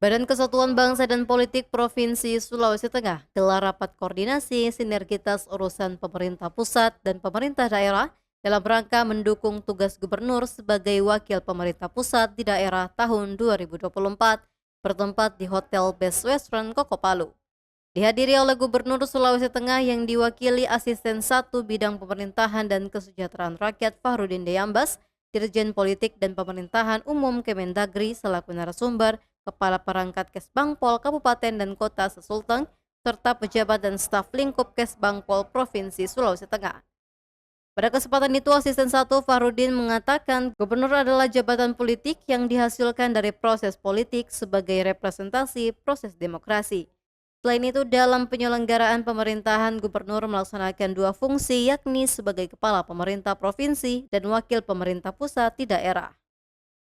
Badan Kesatuan Bangsa dan Politik Provinsi Sulawesi Tengah gelar rapat koordinasi sinergitas urusan pemerintah pusat dan pemerintah daerah dalam rangka mendukung tugas gubernur sebagai wakil pemerintah pusat di daerah tahun 2024 bertempat di Hotel Best Western Koko Palu. Dihadiri oleh Gubernur Sulawesi Tengah yang diwakili Asisten 1 Bidang Pemerintahan dan Kesejahteraan Rakyat Fahrudin Deyambas, Dirjen Politik dan Pemerintahan Umum Kemendagri selaku narasumber, Kepala Perangkat Kesbangpol Kabupaten dan Kota Sesulteng, serta pejabat dan staf lingkup Kesbangpol Provinsi Sulawesi Tengah. Pada kesempatan itu, Asisten 1 Fahrudin mengatakan gubernur adalah jabatan politik yang dihasilkan dari proses politik sebagai representasi proses demokrasi. Selain itu, dalam penyelenggaraan pemerintahan, gubernur melaksanakan dua fungsi, yakni sebagai kepala pemerintah provinsi dan wakil pemerintah pusat di daerah.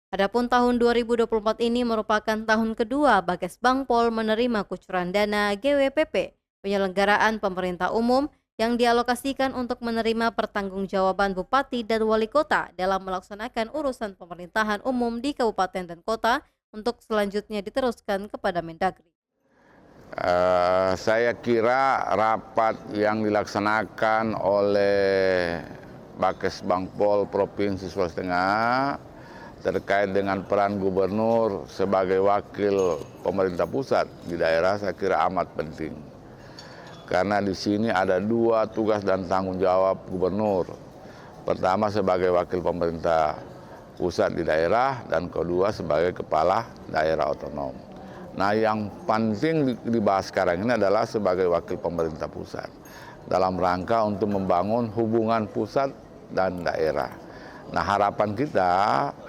Adapun tahun 2024 ini merupakan tahun kedua Kesbangpol menerima kucuran dana GWPP, penyelenggaraan pemerintah umum, yang dialokasikan untuk menerima pertanggungjawaban bupati dan wali kota dalam melaksanakan urusan pemerintahan umum di kabupaten dan kota untuk selanjutnya diteruskan kepada Mendagri. Saya kira rapat yang dilaksanakan oleh Kesbangpol Provinsi Sulawesi Tengah terkait dengan peran gubernur sebagai wakil pemerintah pusat di daerah, saya kira amat penting. Karena di sini ada dua tugas dan tanggung jawab gubernur. Pertama sebagai wakil pemerintah pusat di daerah, dan kedua sebagai kepala daerah otonom. Nah, yang penting dibahas sekarang ini adalah sebagai wakil pemerintah pusat dalam rangka untuk membangun hubungan pusat dan daerah. Nah, harapan kita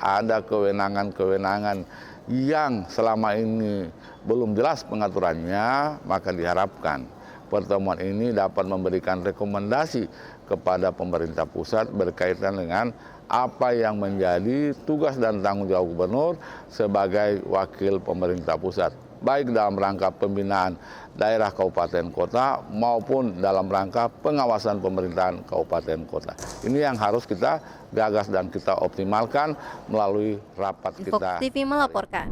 ada kewenangan-kewenangan yang selama ini belum jelas pengaturannya, maka diharapkan pertemuan ini dapat memberikan rekomendasi kepada pemerintah pusat berkaitan dengan apa yang menjadi tugas dan tanggung jawab gubernur sebagai wakil pemerintah pusat, baik dalam rangka pembinaan daerah kabupaten kota maupun dalam rangka pengawasan pemerintahan kabupaten kota. Ini yang harus kita gagas dan kita optimalkan melalui rapat kita. Fox TV melaporkan.